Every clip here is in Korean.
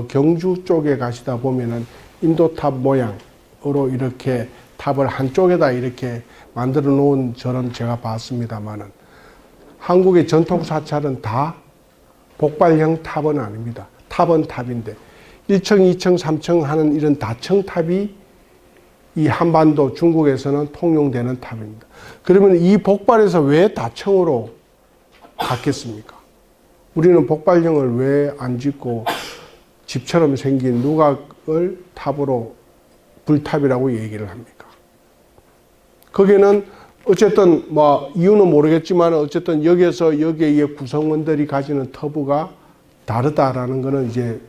경주 쪽에 가시다 보면은 인도탑 모양으로 이렇게 탑을 한쪽에다 이렇게 만들어 놓은 절은 제가 봤습니다만은 한국의 전통 사찰은 다 복발형 탑은 아닙니다. 탑은 탑인데 1층, 2층, 3층 하는 이런 다층탑이 이 한반도 중국에서는 통용되는 탑입니다. 그러면 이 복발에서 왜 다층으로 갔겠습니까? 우리는 복발형을 왜 안 짓고 집처럼 생긴 누각을 탑으로 불탑이라고 얘기를 합니까? 거기는 어쨌든 뭐 이유는 모르겠지만 어쨌든 여기에 구성원들이 가지는 터부가 다르다라는 거는 이제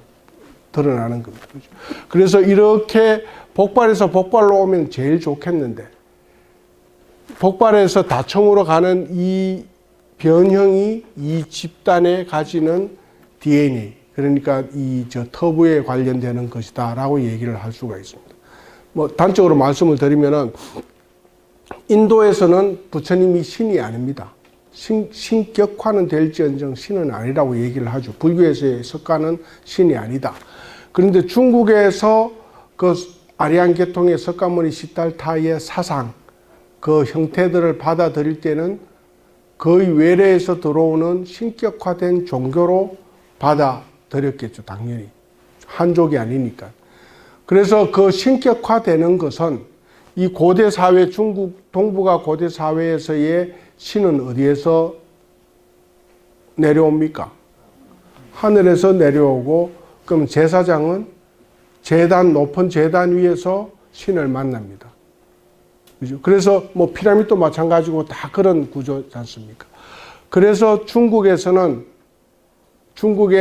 드러나는 겁니다. 그래서 이렇게 복발에서 복발로 오면 제일 좋겠는데 복발에서 다층으로 가는 이 변형이 이 집단에 가지는 DNA, 그러니까 터부에 관련되는 것이다라고 얘기를 할 수가 있습니다. 뭐 단적으로 말씀을 드리면은 인도에서는 부처님이 신이 아닙니다. 신격화는 될지언정 신은 아니라고 얘기를 하죠. 불교에서의 석가는 신이 아니다. 그런데 중국에서 그 아리안 계통의 석가모니 시달타의 사상, 그 형태들을 받아들일 때는 거의 외래에서 들어오는 신격화된 종교로 받아들였겠죠, 당연히. 한족이 아니니까. 그래서 그 신격화되는 것은 이 고대 사회, 중국 동북아 고대 사회에서의 신은 어디에서 내려옵니까? 하늘에서 내려오고, 그럼 제사장은 높은 제단 위에서 신을 만납니다. 그죠? 그래서 뭐 피라미드도 마찬가지고 다 그런 구조지 않습니까? 그래서 중국의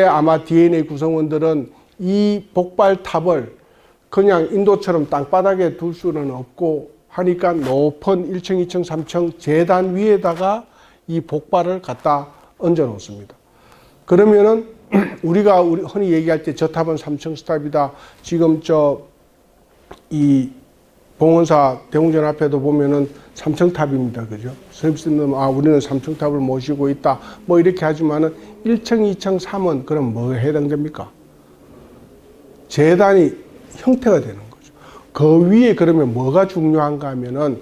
아마 DNA 구성원들은 이 복발탑을 그냥 인도처럼 땅바닥에 둘 수는 없고 하니까 높은 1층, 2층, 3층 제단 위에다가 이 복발을 갖다 얹어 놓습니다. 그러면은 우리가 흔히 얘기할 때 저 탑은 3층 스탑이다. 지금 이 봉원사 대웅전 앞에도 보면은 3층 탑입니다. 그죠? 선생님, 우리는 3층 탑을 모시고 있다. 뭐 이렇게 하지만은 1층, 2층, 3은 그럼 뭐에 해당됩니까? 제단이 형태가 되는 거죠. 그 위에 그러면 뭐가 중요한가 하면은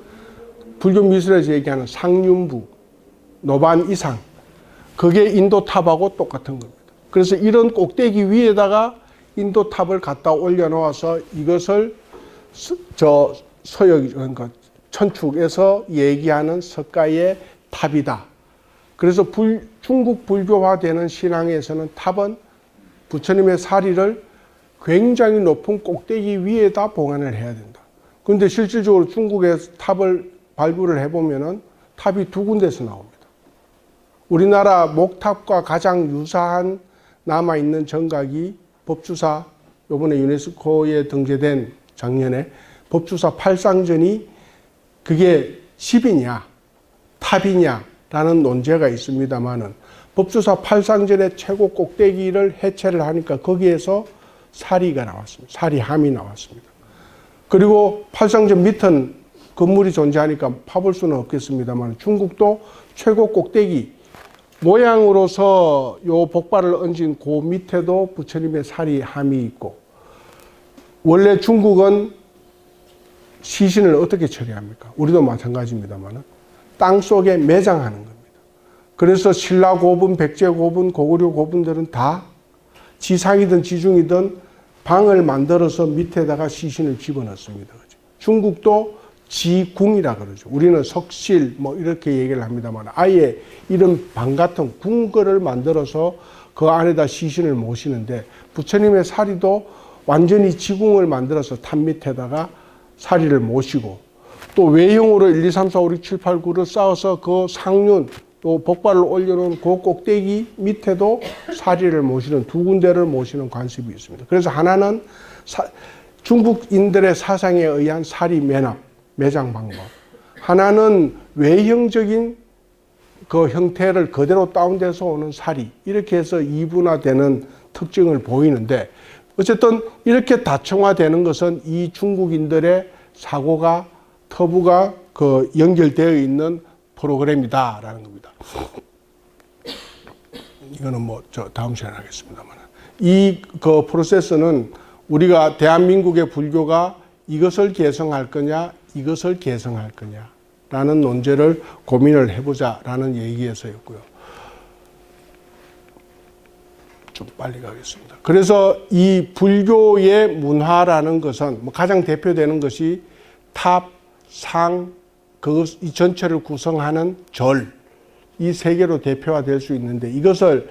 불교 미술에서 얘기하는 상륜부, 노반 이상. 그게 인도탑하고 똑같은 겁니다. 그래서 이런 꼭대기 위에다가 인도탑을 갖다 올려놓아서 이것을 그러니까 천축에서 얘기하는 석가의 탑이다. 그래서 중국 불교화되는 신앙에서는 탑은 부처님의 사리를 굉장히 높은 꼭대기 위에다 봉안을 해야 된다. 그런데 실질적으로 중국의 탑을 발굴을 해보면은 탑이 두 군데서 나옵니다. 우리나라 목탑과 가장 유사한 남아있는 정각이 법주사, 요번에 유네스코에 등재된 작년에 법주사 팔상전이 그게 집이냐 탑이냐라는 논제가 있습니다만은 법주사 팔상전의 최고 꼭대기를 해체를 하니까 거기에서 사리가 나왔습니다. 사리함이 나왔습니다. 그리고 팔상전 밑은 건물이 존재하니까 파볼 수는 없겠습니다만 중국도 최고 꼭대기 모양으로서 요 복발을 얹은 그 밑에도 부처님의 사리함이 있고, 원래 중국은 시신을 어떻게 처리합니까? 우리도 마찬가지입니다만 땅 속에 매장하는 겁니다. 그래서 신라 고분, 백제 고분, 고구려 고분들은 다 지상이든 지중이든 방을 만들어서 밑에다가 시신을 집어넣습니다. 중국도 지궁이라 그러죠. 우리는 석실 뭐 이렇게 얘기를 합니다만 아예 이런 방 같은 궁궐을 만들어서 그 안에다 시신을 모시는데 부처님의 사리도 완전히 지궁을 만들어서 탑 밑에다가 사리를 모시고 또 외형으로 1, 2, 3, 4, 5, 6, 7, 8, 9를 쌓아서 그 상륜 또 복발을 올려놓은 그 꼭대기 밑에도 사리를 모시는 두 군데를 모시는 관습이 있습니다. 그래서 하나는 중국인들의 사상에 의한 사리 매장 방법. 하나는 외형적인 그 형태를 그대로 다운돼서 오는 사리. 이렇게 해서 이분화되는 특징을 보이는데 어쨌든 이렇게 다층화되는 것은 이 중국인들의 사고가 터부가 그 연결되어 있는 프로그램이다라는 겁니다. 이거는 뭐 다음 시간에 하겠습니다만 이 그 프로세스는 우리가 대한민국의 불교가 이것을 개성할 거냐, 이것을 개성할 거냐라는 논제를 고민을 해보자라는 얘기에서였고요. 좀 빨리 가겠습니다. 그래서 이 불교의 문화라는 것은 뭐 가장 대표되는 것이 탑, 상, 이 전체를 구성하는 절, 이 세 개로 대표화될 수 있는데 이것을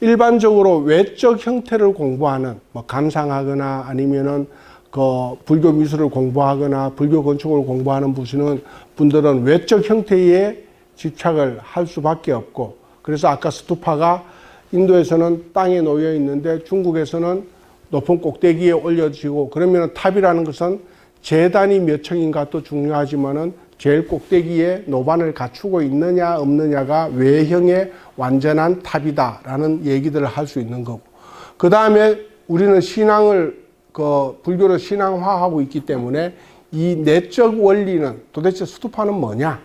일반적으로 외적 형태를 공부하는 뭐 감상하거나 아니면은 그 불교 미술을 공부하거나 불교 건축을 공부하는 분들은 외적 형태에 집착을 할 수밖에 없고, 그래서 아까 스투파가 인도에서는 땅에 놓여 있는데 중국에서는 높은 꼭대기에 올려지고, 그러면 탑이라는 것은 재단이 몇 층인가 또 중요하지만은 제일 꼭대기에 노반을 갖추고 있느냐 없느냐가 외형의 완전한 탑이다라는 얘기들을 할 수 있는 거고, 그 다음에 우리는 신앙을 불교를 신앙화하고 있기 때문에 이 내적 원리는 도대체 스투파는 뭐냐?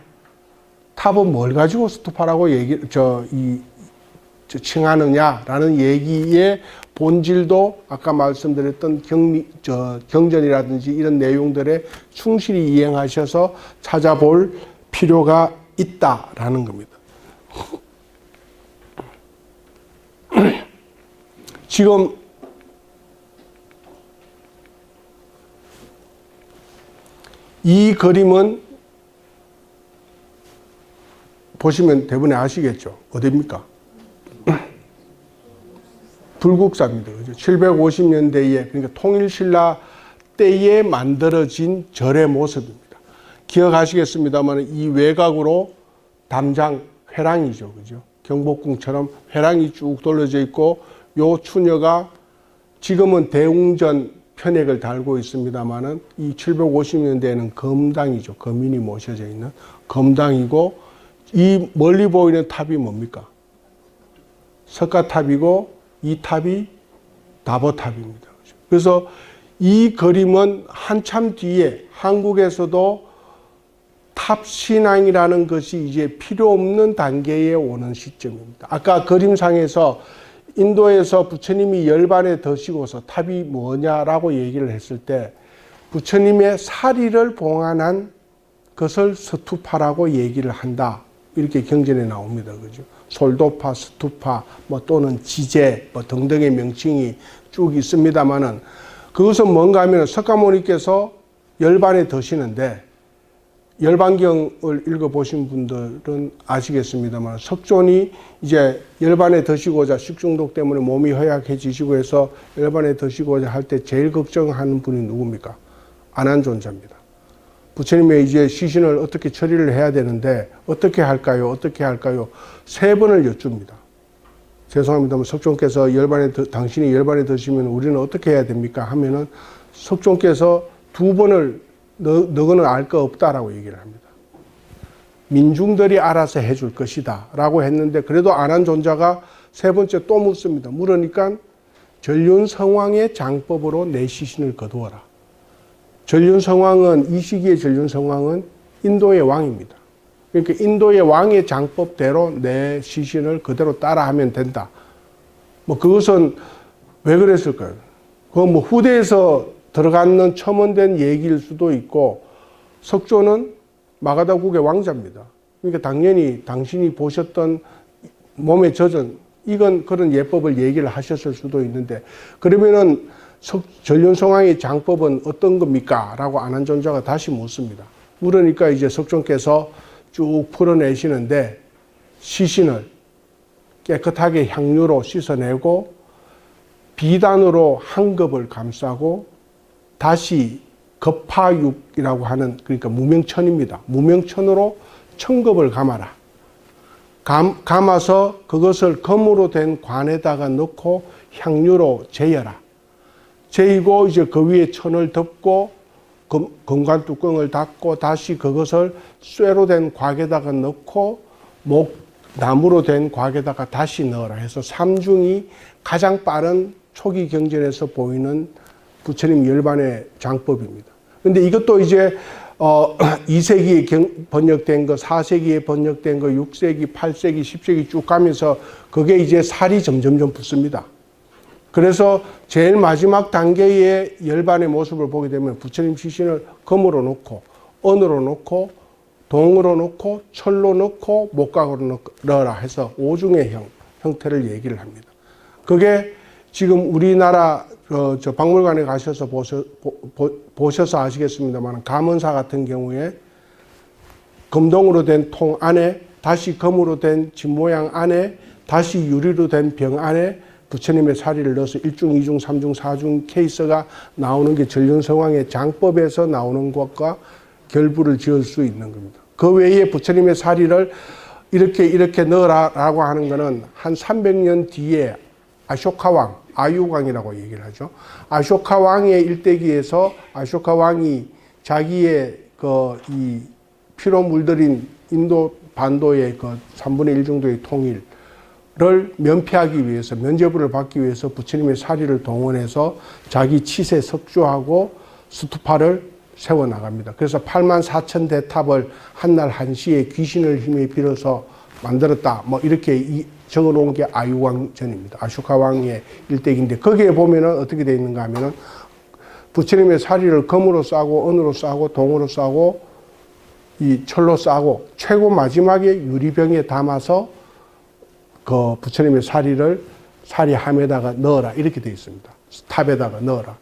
탑은 뭘 가지고 스투파라고 칭하느냐라는 얘기의 본질도 아까 말씀드렸던 경전이라든지 이런 내용들에 충실히 이행하셔서 찾아볼 필요가 있다라는 겁니다. 지금 이 그림은 보시면 대부분 아시겠죠? 어디입니까? 불국사입니다. 그죠? 750년대에, 그러니까 통일신라 때에 만들어진 절의 모습입니다. 기억하시겠습니다만 이 외곽으로 담장, 회랑이죠. 그죠? 경복궁처럼 회랑이 쭉 돌려져 있고, 요 추녀가 지금은 대웅전 편액을 달고 있습니다만은 이 750년대에는 검당이죠. 검인이 모셔져 있는 검당이고, 이 멀리 보이는 탑이 뭡니까? 석가탑이고, 이 탑이 다보탑입니다. 그래서 이 그림은 한참 뒤에 한국에서도 탑신앙이라는 것이 이제 필요 없는 단계에 오는 시점입니다. 아까 그림상에서 인도에서 부처님이 열반에 드시고서 탑이 뭐냐라고 얘기를 했을 때 부처님의 사리를 봉안한 것을 스투파라고 얘기를 한다. 이렇게 경전에 나옵니다. 그죠? 솔도파, 스투파, 뭐 또는 지제, 뭐 등등의 명칭이 쭉 있습니다만은 그것은 뭔가 하면 석가모니께서 열반에 드시는데 열반경을 읽어보신 분들은 아시겠습니다만 석존이 이제 열반에 드시고자 식중독 때문에 몸이 허약해지시고 해서 열반에 드시고자 할 때 제일 걱정하는 분이 누굽니까? 안한존자입니다. 부처님의 이제 시신을 어떻게 처리를 해야 되는데 어떻게 할까요? 어떻게 할까요? 3번을 여쭙니다. 죄송합니다만 석존께서 당신이 열반에 드시면 우리는 어떻게 해야 됩니까? 하면은 석존께서 2번을 너거는 알 거 없다라고 얘기를 합니다. 민중들이 알아서 해줄 것이다 라고 했는데 그래도 안한존자가 3번째 또 묻습니다. 물으니까 전륜성왕의 장법으로 내 시신을 거두어라. 전륜성왕은 이 시기의 전륜성왕은 인도의 왕입니다. 그러니까 인도의 왕의 장법대로 내 시신을 그대로 따라하면 된다. 뭐 그것은 왜 그랬을까요? 그건 뭐 후대에서 들어가는 첨언된 얘기일 수도 있고 석조는 마가다국의 왕자입니다. 그러니까 당연히 당신이 보셨던 몸에 젖은 이건 그런 예법을 얘기를 하셨을 수도 있는데 그러면은 전륜성왕의 장법은 어떤 겁니까? 라고 안한존자가 다시 묻습니다. 물으니까 이제 석존께서 쭉 풀어내시는데 시신을 깨끗하게 향유로 씻어내고 비단으로 한 겹을 감싸고 다시 겁파육이라고 하는 그러니까 무명천입니다. 무명천으로 1000겹을 감아라. 감아서 그것을 검으로 된 관에다가 넣고 향유로 재여라. 재이고 이제 그 위에 천을 덮고 금관 뚜껑을 닫고 다시 그것을 쇠로 된 곽에다가 넣고 나무로 된 곽에다가 다시 넣어라 해서 3중이 가장 빠른 초기 경전에서 보이는 부처님 열반의 장법입니다. 근데 이것도 이제 2세기에 번역된 거, 4세기에 번역된 거, 6세기, 8세기, 10세기 쭉 가면서 그게 이제 살이 점점점 붙습니다. 그래서 제일 마지막 단계의 열반의 모습을 보게 되면 부처님 시신을 금으로 놓고 은으로 놓고 동으로 놓고 철로 넣고 목각으로 넣어라 해서 5중의 형태를 얘기를 합니다. 그게 지금 우리나라 저 박물관에 가셔서 보셔서 아시겠습니다만 감은사 같은 경우에 금동으로 된 통 안에 다시 금으로 된 집 모양 안에 다시 유리로 된 병 안에 부처님의 사리를 넣어서 1중, 2중, 3중, 4중 케이스가 나오는 게 전륜성왕의 장법에서 나오는 것과 결부를 지을 수 있는 겁니다. 그 외에 부처님의 사리를 이렇게 넣으라라고 하는 것은 한 300년 뒤에 아쇼카왕, 아유왕이라고 얘기를 하죠. 아쇼카왕의 일대기에서 아쇼카왕이 자기의 이 피로 물들인 인도 반도의 3분의 1 정도의 통일을 면피하기 위해서, 면죄부를 받기 위해서 부처님의 사리를 동원해서 자기 치세 석주하고 스투파를 세워나갑니다. 그래서 84,000 대탑을 한날 한시에 귀신을 힘에 빌어서 만들었다. 뭐 이렇게 적어놓은 게 아유왕전입니다. 아쇼카왕의 일대기인데 거기에 보면은 어떻게 되어 있는가 하면은 부처님의 사리를 금으로 싸고 은으로 싸고 동으로 싸고 이 철로 싸고 최고 마지막에 유리병에 담아서 그 부처님의 사리를 사리함에다가 넣어라 이렇게 되어 있습니다. 탑에다가 넣어라.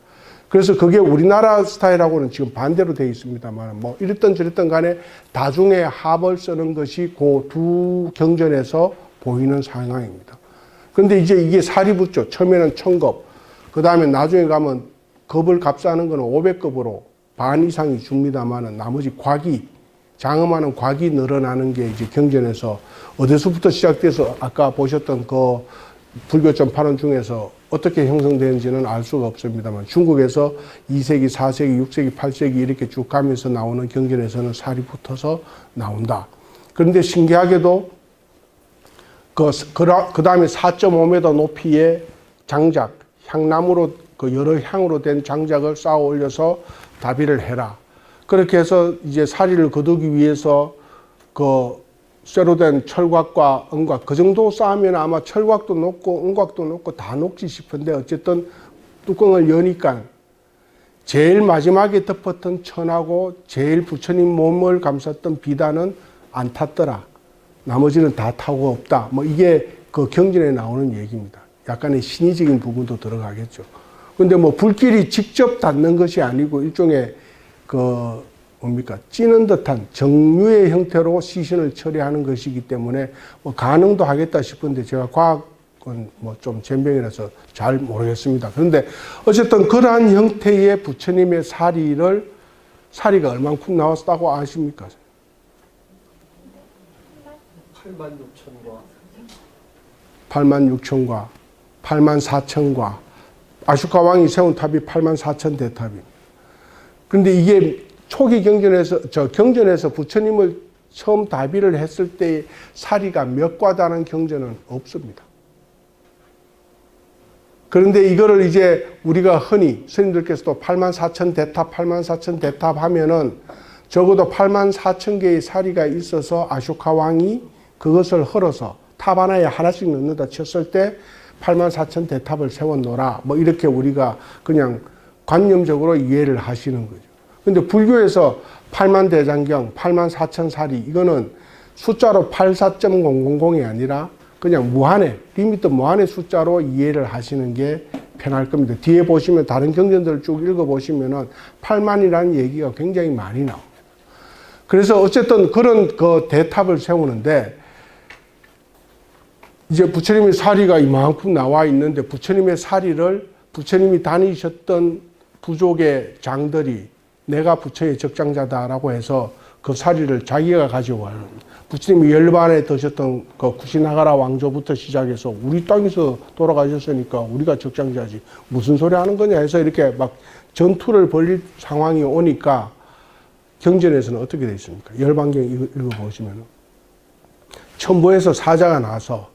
그래서 그게 우리나라 스타일하고는 지금 반대로 되어 있습니다만 뭐 이랬던 저랬던 간에 다중의 합을 쓰는 것이 그 두 경전에서 보이는 상황입니다. 그런데 이제 이게 사리붙죠. 처음에는 1000겁. 그 다음에 나중에 가면 겁을 값싸는 거는 500겁으로 반 이상이 줍니다만 나머지 곽이 장엄하는 곽이 늘어나는 게 이제 경전에서 어디서부터 시작돼서 아까 보셨던 그 불교 전파론 중에서 어떻게 형성되는지는 알 수가 없습니다만 중국에서 2세기, 4세기, 6세기, 8세기 이렇게 쭉 가면서 나오는 경전에서는 살이 붙어서 나온다. 그런데 신기하게도 그 다음에 4.5m 높이의 장작, 향나무로 여러 향으로 된 장작을 쌓아 올려서 다비를 해라. 그렇게 해서 이제 사리를 거두기 위해서 쇠로 된 철곽과 은곽 그 정도 쌓으면 아마 철곽도 녹고 은곽도 녹고 다 녹지 싶은데 어쨌든 뚜껑을 여니까 제일 마지막에 덮었던 천하고 제일 부처님 몸을 감쌌던 비단은 안 탔더라. 나머지는 다 타고 없다. 뭐 이게 그 경전에 나오는 얘기입니다. 약간의 신의적인 부분도 들어가겠죠. 근데 뭐 불길이 직접 닿는 것이 아니고 일종의 찌는 듯한 정류의 형태로 시신을 처리하는 것이기 때문에 뭐 가능도 하겠다 싶은데 제가 과학은 뭐 좀 젬병이라서 잘 모르겠습니다. 그런데 어쨌든 그러한 형태의 부처님의 사리가 얼만큼 나왔다고 아십니까? 86,000과 84,000과 아쇼카왕이 세운 탑이 84,000 대탑입니다. 그런데 이게 초기 경전에서 부처님을 처음 다비를 했을 때 사리가 몇 과다는 경전은 없습니다. 그런데 이거를 이제 우리가 흔히 스님들께서도 84,000 대탑, 84,000 대탑 하면은 적어도 84,000개의 사리가 있어서 아쇼카 왕이 그것을 헐어서 탑 하나에 하나씩 넣는다 쳤을 때 84,000 대탑을 세워놓으라. 뭐 이렇게 우리가 그냥 관념적으로 이해를 하시는 거죠. 근데 불교에서 8만 대장경, 84,000 사리, 이거는 숫자로 84.000이 아니라 그냥 무한의, 리미트 무한의 숫자로 이해를 하시는 게 편할 겁니다. 뒤에 보시면 다른 경전들을 쭉 읽어보시면은 8만이라는 얘기가 굉장히 많이 나옵니다. 그래서 어쨌든 그런 그 대탑을 세우는데 이제 부처님의 사리가 이만큼 나와 있는데 부처님의 사리를 부처님이 다니셨던 부족의 장들이 내가 부처의 적장자다라고 해서 그 사리를 자기가 가지고 가는 부처님이 열반에 드셨던 그 구시나가라 왕조부터 시작해서 우리 땅에서 돌아가셨으니까 우리가 적장자지 무슨 소리 하는 거냐 해서 이렇게 막 전투를 벌일 상황이 오니까 경전에서는 어떻게 되어 있습니까? 열반경 읽어보시면 천부에서 사자가 나서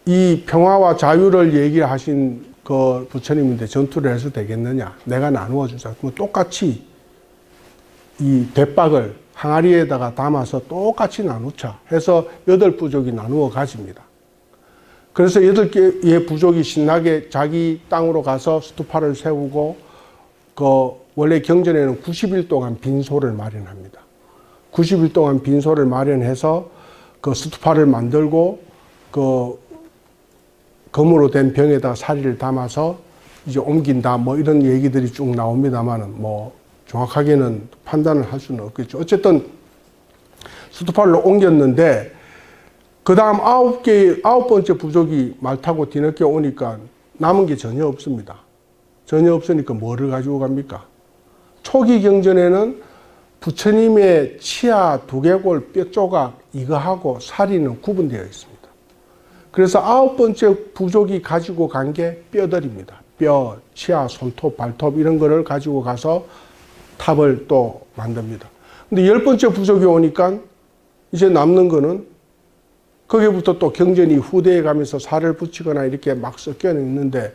이 평화와 자유를 얘기하신 그 부처님인데 전투를 해서 되겠느냐? 내가 나누어 주자. 그럼 똑같이 이 대박을 항아리에다가 담아서 똑같이 나누자 해서 8부족이 나누어 가집니다. 그래서 8개의 부족이 신나게 자기 땅으로 가서 스투파를 세우고 그 원래 경전에는 90일 동안 빈소를 마련합니다. 90일 동안 빈소를 마련해서 그 스투파를 만들고 그 금으로 된 병에다 사리를 담아서 이제 옮긴다 뭐 이런 얘기들이 쭉 나옵니다만은 뭐 정확하게는 판단을 할 수는 없겠죠. 어쨌든 스투파를 옮겼는데 그 다음 9번째 부족이 말 타고 뒤늦게 오니까 남은 게 전혀 없습니다. 전혀 없으니까 뭐를 가지고 갑니까? 초기 경전에는 부처님의 치아, 두개골, 뼈조각 이거하고 사리는 구분되어 있습니다. 그래서 9번째 부족이 가지고 간 게 뼈들입니다. 뼈, 치아, 손톱, 발톱 이런 거를 가지고 가서 탑을 또 만듭니다. 근데 10번째 부족이 오니까 이제 남는 거는 거기부터 또 경전이 후대에 가면서 살을 붙이거나 이렇게 막 섞여 있는데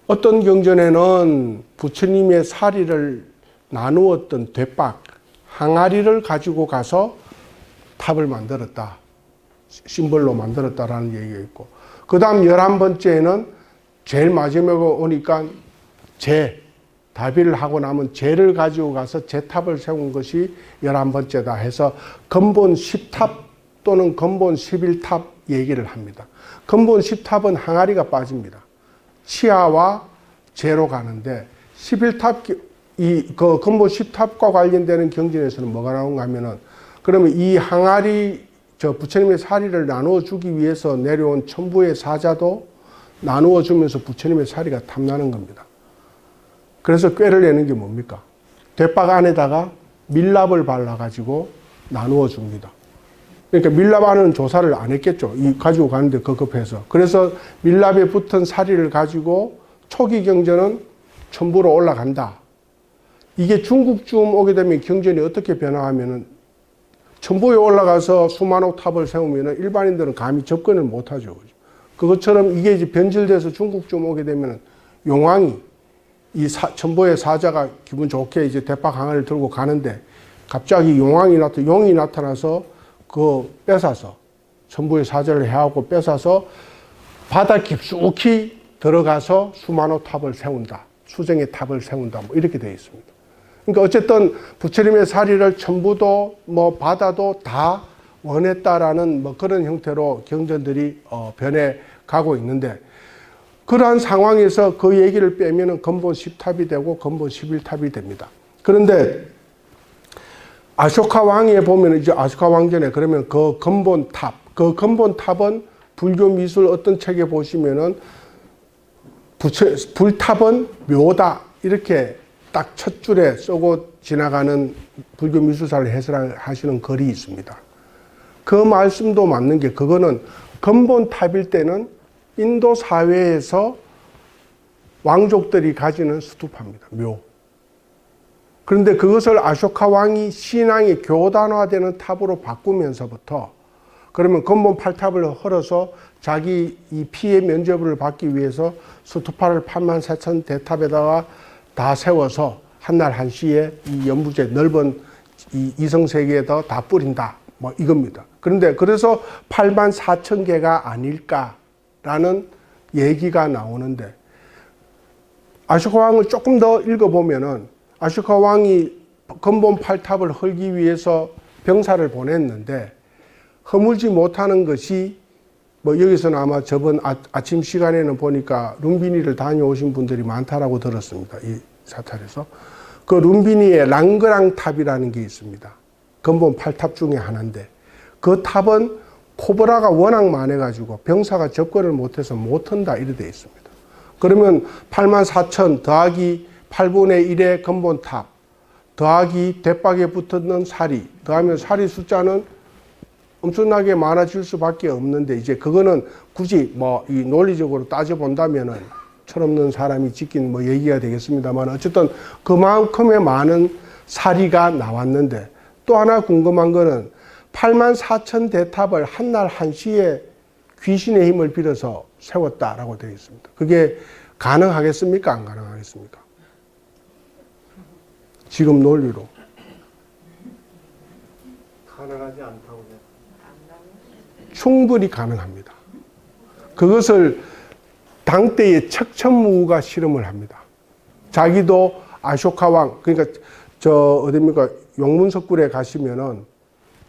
어떤 경전에는 부처님의 사리를 나누었던 대박, 항아리를 가지고 가서 탑을 만들었다. 심벌로 만들었다라는 얘기가 있고 그 다음 11번째는 제일 마지막에 오니까 다비를 하고 남은 재를 가지고 가서 재탑을 세운 것이 11번째다 해서 근본 10탑 또는 근본 11탑 얘기를 합니다. 근본 10탑은 항아리가 빠집니다. 치아와 재로 가는데 11탑, 그 근본 10탑과 관련되는 경전에서는 뭐가 나온가 하면은 그러면 이 항아리, 부처님의 사리를 나누어 주기 위해서 내려온 천부의 사자도 나누어 주면서 부처님의 사리가 탐나는 겁니다. 그래서 꾀를 내는 게 뭡니까? 대박 안에다가 밀랍을 발라가지고 나누어 줍니다. 그러니까 밀랍 안은 조사를 안 했겠죠. 가지고 가는데 급급해서. 그래서 밀랍에 붙은 사리를 가지고 초기 경전은 천부로 올라간다. 이게 중국쯤 오게 되면 경전이 어떻게 변화하면은 천부에 올라가서 수만호 탑을 세우면은 일반인들은 감히 접근을 못 하죠. 그것처럼 이게 이제 변질돼서 중국쯤 오게 되면은 용왕이 천부의 사자가 기분 좋게 이제 대박 항아리를 들고 가는데 갑자기 용이 나타나서 그 뺏어서 천부의 사자를 해하고 뺏어서 바다 깊숙이 들어가서 수만호 탑을 세운다. 수정의 탑을 세운다. 뭐 이렇게 되어 있습니다. 그러니까 어쨌든 부처님의 사리를 천부도 뭐 바다도 다 원했다라는 뭐 그런 형태로 경전들이 변해 가고 있는데 그러한 상황에서 그 얘기를 빼면은 근본 10탑이 되고 근본 11탑이 됩니다. 그런데 아쇼카 왕에 보면 이제 아쇼카 왕전에 그러면 그 근본 탑, 그 근본 탑은 불교 미술 어떤 책에 보시면은 불탑은 묘다 이렇게 딱 첫 줄에 쓰고 지나가는 불교 미술사를 해설하시는 글이 있습니다. 그 말씀도 맞는 게 그거는 근본 탑일 때는 인도 사회에서 왕족들이 가지는 스투파입니다. 묘. 그런데 그것을 아쇼카 왕이 신앙이 교단화되는 탑으로 바꾸면서부터 그러면 근본 8탑을 헐어서 자기 이 피해 면죄부를 받기 위해서 스투파를 84,000 대탑에다가 다 세워서 한날 한시에 이 연부제 넓은 이 이성세계에다 다 뿌린다. 뭐 이겁니다. 그런데 그래서 84,000개가 아닐까라는 얘기가 나오는데 아쇼카 왕을 조금 더 읽어보면은 아쇼카 왕이 근본 8탑을 헐기 위해서 병사를 보냈는데 허물지 못하는 것이 뭐 여기서는 아마 저번 아침 시간에는 보니까 룸비니를 다녀오신 분들이 많다라고 들었습니다. 이 사찰에서. 그 룸비니의 랑그랑 탑이라는 게 있습니다. 근본 8탑 중에 하나인데 그 탑은 코브라가 워낙 많아가지고 병사가 접근을 못해서 못 한다 이래 돼 있습니다. 그러면 84,000 더하기 8분의 1의 근본 탑 더하기 대박에 붙었는 사리 더하면 사리 숫자는 엄청나게 많아질 수밖에 없는데 이제 그거는 굳이 뭐 이 논리적으로 따져본다면은 철없는 사람이 짓긴 뭐 얘기가 되겠습니다만 어쨌든 그만큼의 많은 사리가 나왔는데 또 하나 궁금한 거는 84,000 대탑을 한날 한시에 귀신의 힘을 빌어서 세웠다라고 되어 있습니다. 그게 가능하겠습니까? 안 가능하겠습니까? 지금 논리로. 가능하지 않다고. 충분히 가능합니다. 그것을 당대의 척천무우가 실험을 합니다. 자기도 아쇼카 왕, 그러니까 어딥니까? 용문석굴에 가시면은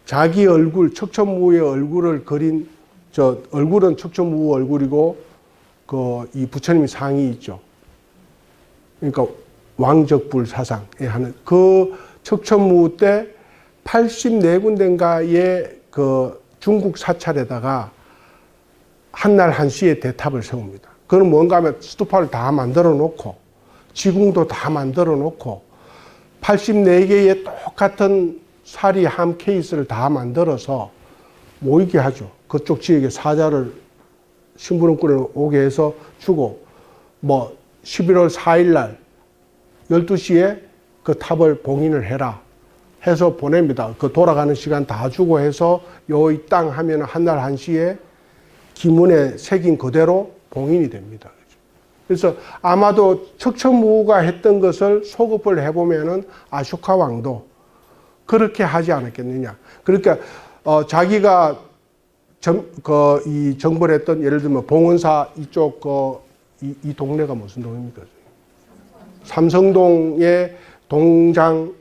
자기 얼굴, 척천무우의 얼굴을 그린, 얼굴은 척천무우 얼굴이고, 이 부처님이 상이 있죠. 그러니까 왕적불 사상에 하는 그 척천무우 때 84군데인가의 그 중국 사찰에다가 한날 한시에 대탑을 세웁니다. 그건 뭔가 하면 스투파를 다 만들어 놓고 지궁도 다 만들어 놓고 84개의 똑같은 사리 함 케이스를 다 만들어서 모이게 하죠. 그쪽 지역에 사자를 심부름꾼을 오게 해서 주고 11월 4일 날 12시에 그 탑을 봉인을 해라 해서 보냅니다. 그 돌아가는 시간 다 주고 해서 이 땅 하면 한날 한시에 기문에 새긴 그대로 봉인이 됩니다. 그래서 아마도 척천무우가 했던 것을 소급을 해보면은 아쇼카 왕도 그렇게 하지 않았겠느냐. 그러니까 자기가 이 정벌 했던 예를 들면 봉은사 이쪽 이 동네가 무슨 동네입니까? 삼성동의 동장을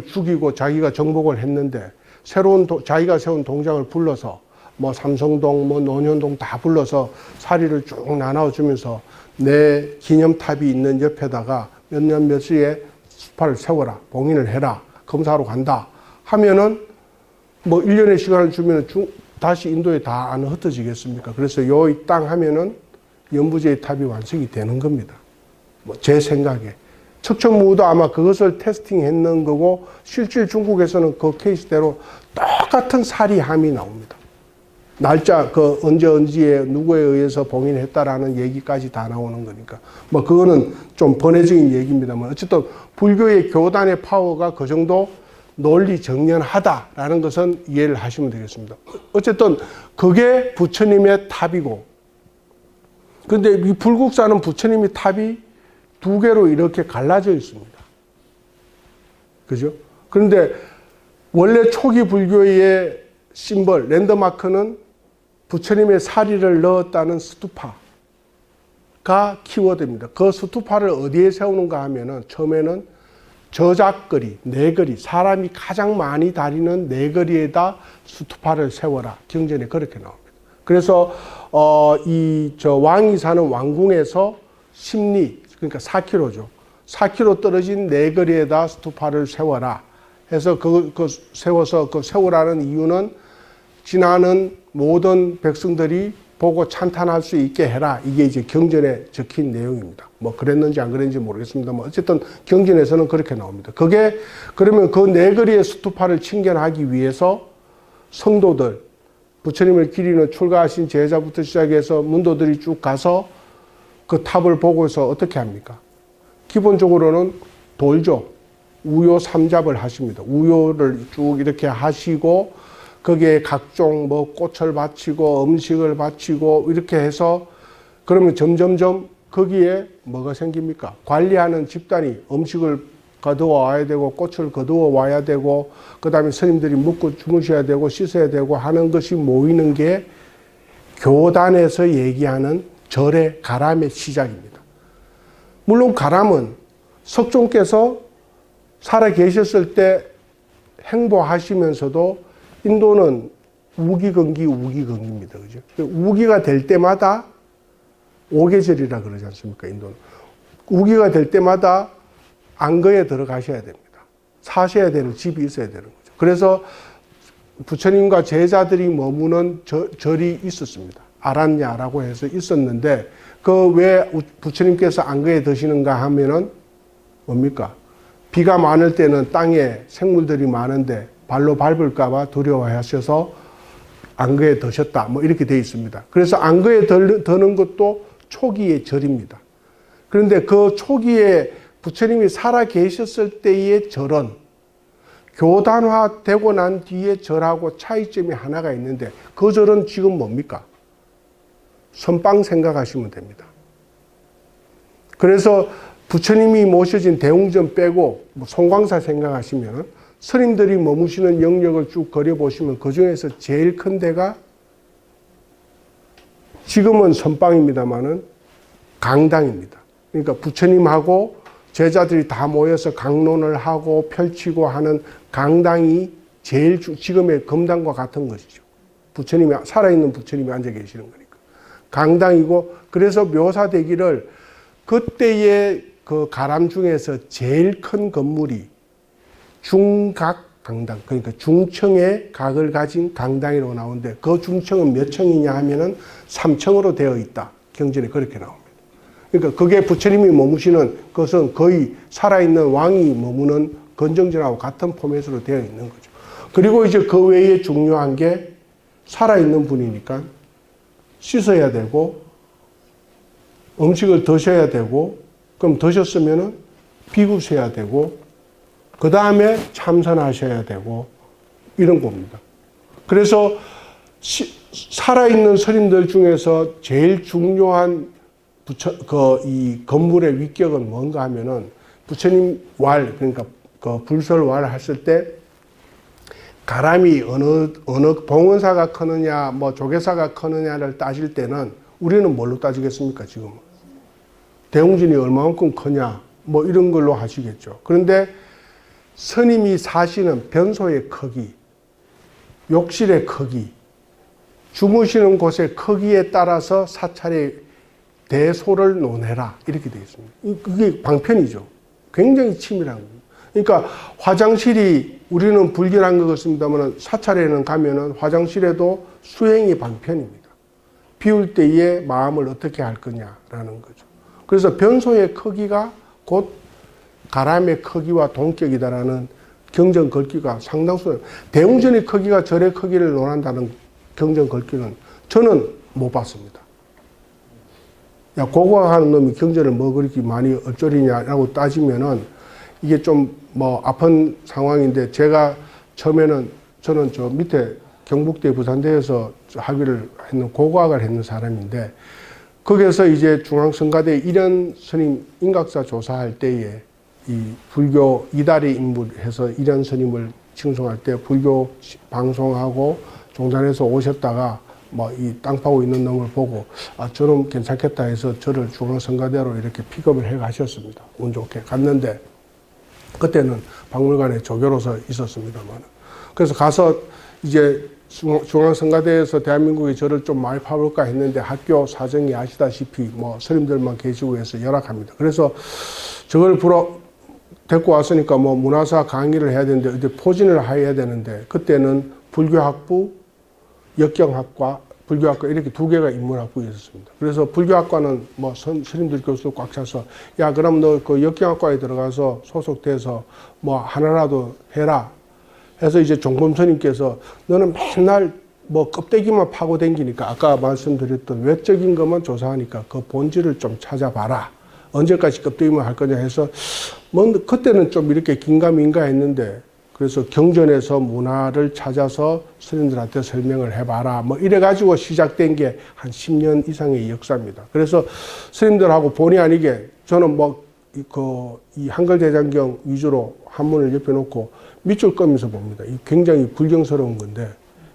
죽이고 자기가 정복을 했는데 자기가 세운 동장을 불러서 삼성동, 논현동 다 불러서 사리를 쭉 나눠주면서 내 기념탑이 있는 옆에다가 몇 년 몇 시에 수파를 세워라, 봉인을 해라, 검사하러 간다 하면은 1년의 시간을 주면은 다시 인도에 다 안 흩어지겠습니까? 그래서 이 땅 하면은 연부제의 탑이 완성이 되는 겁니다. 제 생각에. 척천무우도 아마 그것을 테스팅했는 거고, 실질 중국에서는 그 케이스대로 똑같은 사리함이 나옵니다. 날짜, 언제에 누구에 의해서 봉인했다라는 얘기까지 다 나오는 거니까. 그거는 좀 번외적인 얘기입니다만, 어쨌든 불교의 교단의 파워가 그 정도 논리 정연하다라는 것은 이해를 하시면 되겠습니다. 어쨌든 그게 부처님의 탑이고, 근데 이 불국사는 부처님의 탑이 두 개로 이렇게 갈라져 있습니다. 그죠? 그런데 원래 초기 불교의 심벌, 랜드마크는 부처님의 사리를 넣었다는 스투파가 키워드입니다. 그 스투파를 어디에 세우는가 하면은 처음에는 저작거리, 내거리, 사람이 가장 많이 다니는 내거리에다 스투파를 세워라. 경전에 그렇게 나옵니다. 그래서 왕이 사는 왕궁에서 심리, 그러니까 4km죠. 4km 떨어진 내거리에다 스투파를 세워라. 해서 세워서 세우라는 이유는 지나는 모든 백성들이 보고 찬탄할 수 있게 해라. 이게 이제 경전에 적힌 내용입니다. 그랬는지 안 그랬는지 모르겠습니다만 어쨌든 경전에서는 그렇게 나옵니다. 그러면 그 내거리의 스투파를 칭견하기 위해서 성도들, 부처님을 기리는 출가하신 제자부터 시작해서 문도들이 쭉 가서 그 탑을 보고서 어떻게 합니까? 기본적으로는 돌죠. 우요 삼잡을 하십니다. 우요를 쭉 이렇게 하시고 거기에 각종 꽃을 바치고 음식을 바치고 이렇게 해서 그러면 점점점 거기에 뭐가 생깁니까? 관리하는 집단이 음식을 거두어 와야 되고 꽃을 거두어 와야 되고 그 다음에 스님들이 묵고 주무셔야 되고 씻어야 되고 하는 것이 모이는 게 교단에서 얘기하는 절의 가람의 시작입니다. 물론 가람은 석종께서 살아 계셨을 때 행보하시면서도 인도는 우기입니다. 그죠? 우기가 될 때마다 오계절이라 그러지 않습니까? 인도는. 우기가 될 때마다 안거에 들어가셔야 됩니다. 사셔야 되는 집이 있어야 되는 거죠. 그래서 부처님과 제자들이 머무는 절이 있었습니다. 아란야라고 해서 있었는데 왜 부처님께서 안거에 드시는가 하면은 뭡니까? 비가 많을 때는 땅에 생물들이 많은데 발로 밟을까봐 두려워하셔서 안거에 드셨다. 이렇게 되어 있습니다. 그래서 안거에 드는 것도 초기의 절입니다. 그런데 그 초기에 부처님이 살아 계셨을 때의 절은 교단화되고 난 뒤에 절하고 차이점이 하나가 있는데 그 절은 지금 뭡니까? 선빵 생각하시면 됩니다. 그래서 부처님이 모셔진 대웅전 빼고 송광사 생각하시면 스님들이 머무시는 영역을 쭉 그려보시면 그 중에서 제일 큰 데가 지금은 선방입니다만은 강당입니다. 그러니까 부처님하고 제자들이 다 모여서 강론을 하고 펼치고 하는 강당이 제일 지금의 금당과 같은 것이죠. 부처님이, 살아있는 부처님이 앉아 계시는 거니까. 강당이고, 그래서 묘사되기를 그때의 그 가람 중에서 제일 큰 건물이 중각 강당, 그러니까 중청의 각을 가진 강당이라고 나오는데, 그 중청은 몇 층이냐 하면은 3층으로 되어 있다. 경전에 그렇게 나옵니다. 그러니까 그게 부처님이 머무시는 것은 거의 살아있는 왕이 머무는 건정전하고 같은 포맷으로 되어 있는 거죠. 그리고 이제 그 외에 중요한 게 살아있는 분이니까 씻어야 되고, 음식을 드셔야 되고, 그럼 드셨으면은 비구셔야 되고, 그 다음에 참선하셔야 되고, 이런 겁니다. 그래서 살아있는 스님들 중에서 제일 중요한 이 건물의 위격은 뭔가 하면은 부처님 왈, 그러니까 그 불설왈 했을 때 가람이 어느 봉원사가 크느냐, 뭐 조계사가 크느냐를 따질 때는 우리는 뭘로 따지겠습니까, 지금? 대웅전이 얼마만큼 크냐, 뭐 이런 걸로 하시겠죠. 그런데 스님이 사시는 변소의 크기, 욕실의 크기, 주무시는 곳의 크기에 따라서 사찰의 대소를 논해라, 이렇게 되어 있습니다. 그게 방편이죠. 굉장히 치밀한 겁니다. 그러니까 화장실이, 우리는 불결한 것 같습니다만 사찰에는 가면은 화장실에도 수행이 방편입니다. 비울 때에 마음을 어떻게 할 거냐라는 거죠. 그래서 변소의 크기가 곧 가람의 크기와 동격이다라는 경전 글귀가 상당수, 대웅전의 크기가 절의 크기를 논한다는 경전 글귀는 저는 못 봤습니다. 야, 고고학하는 놈이 경전을 뭐 그렇게 많이 어쩌리냐라고 따지면은 이게 좀 뭐 아픈 상황인데, 제가 처음에는 저는 저 밑에 경북대 부산대에서 학위를 했는, 고고학을 했는 사람인데, 거기에서 이제 중앙성가대 일현 스님 인각사 조사할 때에 이 불교 이다리 인물해서 일현 스님을 칭송할 때 불교 방송하고 종단에서 오셨다가 뭐 이 땅 파고 있는 놈을 보고, 아, 저놈 괜찮겠다 해서 저를 중앙성가대로 이렇게 픽업을 해 가셨습니다. 운 좋게 갔는데, 그때는 박물관에 조교로서 있었습니다만. 그래서 가서 이제 중앙성가대에서 대한민국이 저를 좀 많이 파볼까 했는데, 학교 사정이 아시다시피 뭐 스님들만 계시고 해서 열악합니다. 그래서 저걸 데리고 왔으니까 뭐 문화사 강의를 해야 되는데, 이제 포진을 해야 되는데, 그때는 불교학부, 역경학과, 불교학과 이렇게 두 개가 인문학부에 있었습니다. 그래서 불교학과는 뭐 스님들 교수 꽉 차서, 야, 그럼 너 그 역경학과에 들어가서 소속돼서 뭐 하나라도 해라 해서, 이제 종범 스님께서 너는 맨날 뭐 껍데기만 파고 댕기니까 아까 말씀드렸던 외적인 것만 조사하니까 그 본질을 좀 찾아봐라. 언제까지 껍데기만 할 거냐 해서, 뭐 그때는 좀 이렇게 긴가민가 했는데, 그래서 경전에서 문화를 찾아서 스님들한테 설명을 해봐라, 뭐 이래가지고 시작된 게 한 10년 이상의 역사입니다. 그래서 스님들하고 본의 아니게 저는 뭐 이 한글대장경 위주로 한문을 옆에 놓고 밑줄 끄면서 봅니다. 이 굉장히 불경스러운 건데,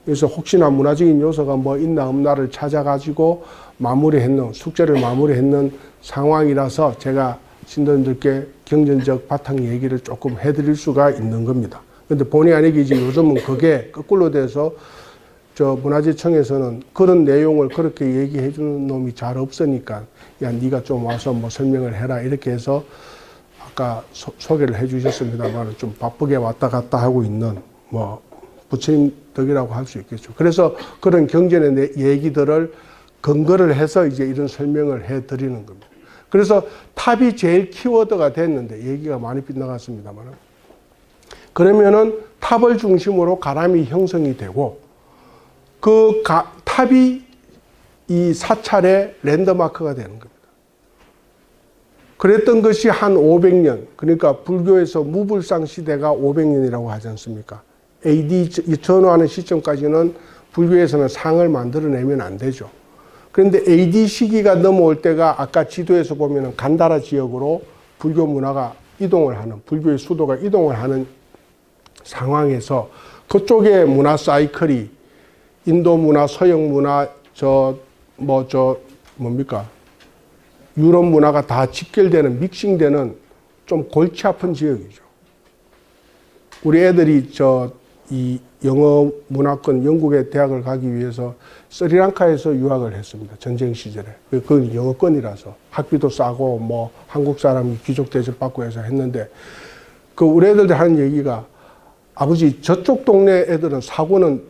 그래서 혹시나 문화적인 요소가 뭐 있나 없나를 찾아가지고 마무리했는, 숙제를 마무리했는 상황이라서 제가 신도님들께 경전적 바탕 얘기를 조금 해드릴 수가 있는 겁니다. 근데 본의 아니게 이제 요즘은 그게 거꾸로 돼서 저 문화재청에서는 그런 내용을 그렇게 얘기해 주는 놈이 잘 없으니까, 야, 네가 좀 와서 뭐 설명을 해라, 이렇게 해서 아까 소개를 해 주셨습니다만 좀 바쁘게 왔다 갔다 하고 있는 뭐 부처님 덕이라고 할 수 있겠죠. 그래서 그런 경전의 얘기들을 근거를 해서 이제 이런 설명을 해 드리는 겁니다. 그래서 탑이 제일 키워드가 됐는데, 얘기가 많이 빗나갔습니다만, 그러면은 탑을 중심으로 가람이 형성이 되고, 그 탑이 이 사찰의 랜드마크가 되는 겁니다. 그랬던 것이 한 500년, 그러니까 불교에서 무불상 시대가 500년이라고 하지 않습니까? AD 전후하는 시점까지는 불교에서는 상을 만들어내면 안 되죠. 그런데 AD 시기가 넘어올 때가 아까 지도에서 보면 간다라 지역으로 불교 문화가 이동을 하는, 불교의 수도가 이동을 하는 상황에서 그쪽의 문화 사이클이 인도 문화, 서양 문화, 뭡니까? 유럽 문화가 다 직결되는, 믹싱되는 좀 골치 아픈 지역이죠. 우리 애들이 이 영어 문화권 영국의 대학을 가기 위해서 스리랑카에서 유학을 했습니다. 전쟁 시절에. 그건 영어권이라서 학비도 싸고 뭐 한국 사람이 귀족 대접 받고 해서 했는데 우리 애들 하는 얘기가 아버지 저쪽 동네 애들은 사고는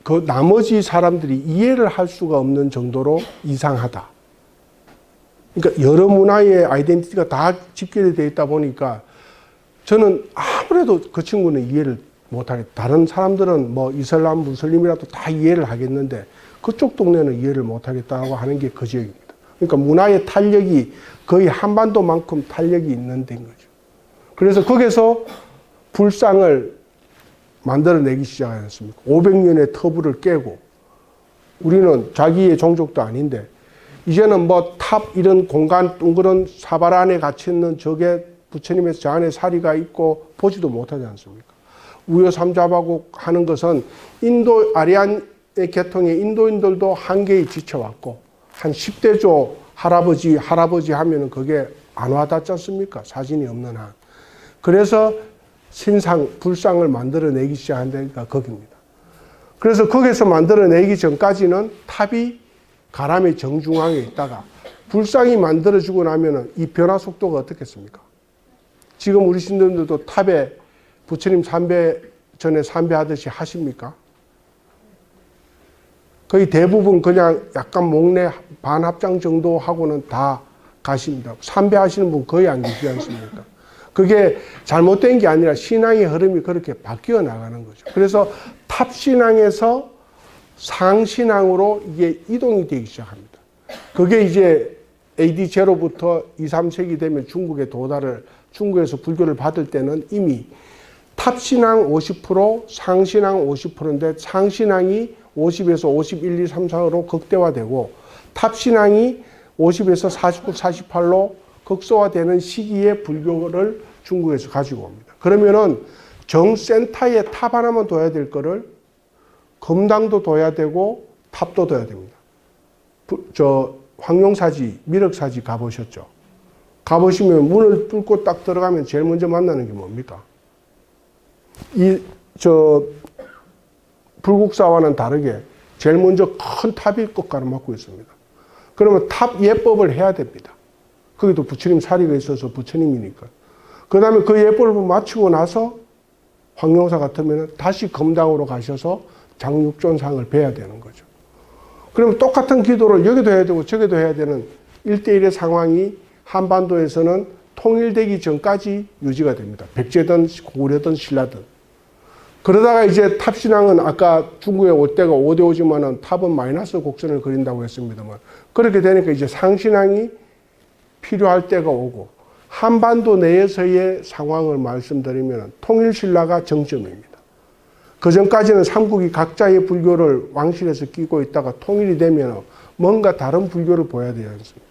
그 나머지 사람들이 이해를 할 수가 없는 정도로 이상하다. 그러니까 여러 문화의 아이덴티티가 다 집결이 되어 있다 보니까 저는 아무래도 그 친구는 이해를 못하겠다. 다른 사람들은 뭐 이슬람, 무슬림이라도 다 이해를 하겠는데 그쪽 동네는 이해를 못하겠다고 하는 게 그 지역입니다. 그러니까 문화의 탄력이 거의 한반도만큼 탄력이 있는 데인 거죠. 그래서 거기서 불상을 만들어내기 시작하지 않습니까? 500년의 터부를 깨고 우리는 자기의 종족도 아닌데 이제는 뭐 탑 이런 공간 둥그런 사발 안에 갇혀 있는 저게 부처님의 저 안에 사리가 있고 보지도 못하지 않습니까? 우여삼잡하고 하는 것은 인도 아리안의 계통의 인도인들도 한계에 지쳐왔고 한 10대조 할아버지 하면은 그게 안 와닿지 않습니까? 사진이 없는 한. 그래서 불상을 만들어내기 시작한 데가 거기입니다. 그래서 거기서 만들어내기 전까지는 탑이 가람의 정중앙에 있다가 불상이 만들어지고 나면은 이 변화 속도가 어떻겠습니까? 지금 우리 신도들도 탑에 부처님 전에 삼배하듯이 하십니까? 거의 대부분 그냥 약간 목례 반합장 정도 하고는 다 가십니다. 삼배하시는 분 거의 안 계시지 않습니까? 그게 잘못된 게 아니라 신앙의 흐름이 그렇게 바뀌어 나가는 거죠. 그래서 탑신앙에서 상신앙으로 이게 이동이 되기 시작합니다. 그게 이제 AD 제로부터 2, 3세기 되면 중국에 도달을, 중국에서 불교를 받을 때는 이미 탑신앙 50%, 상신앙 50%인데 상신앙이 50에서 51, 2, 3, 4로 극대화되고 탑신앙이 50에서 49, 48로 극소화되는 시기에 불교를 중국에서 가지고 옵니다. 그러면은 정센터에 탑 하나만 둬야 될 거를 금당도 둬야 되고 탑도 둬야 됩니다. 황룡사지, 미륵사지 가보셨죠? 가보시면 문을 뚫고 딱 들어가면 제일 먼저 만나는 게 뭡니까? 불국사와는 다르게 제일 먼저 큰 탑이 꼭 가로막고 있습니다. 그러면 탑 예법을 해야 됩니다. 거기도 부처님 사리가 있어서 부처님이니까. 그 다음에 그 예법을 마치고 나서 황룡사 같으면 다시 금당으로 가셔서 장육존상을 뵈야 되는 거죠. 그러면 똑같은 기도를 여기도 해야 되고 저기도 해야 되는 1대1의 상황이 한반도에서는 통일되기 전까지 유지가 됩니다. 백제든 고구려든 신라든. 그러다가 이제 탑신앙은 아까 중국에 올 때가 5대5지만은 탑은 마이너스 곡선을 그린다고 했습니다만 그렇게 되니까 이제 상신앙이 필요할 때가 오고 한반도 내에서의 상황을 말씀드리면 통일신라가 정점입니다. 그 전까지는 삼국이 각자의 불교를 왕실에서 끼고 있다가 통일이 되면 뭔가 다른 불교를 보여야 되지 않습니까?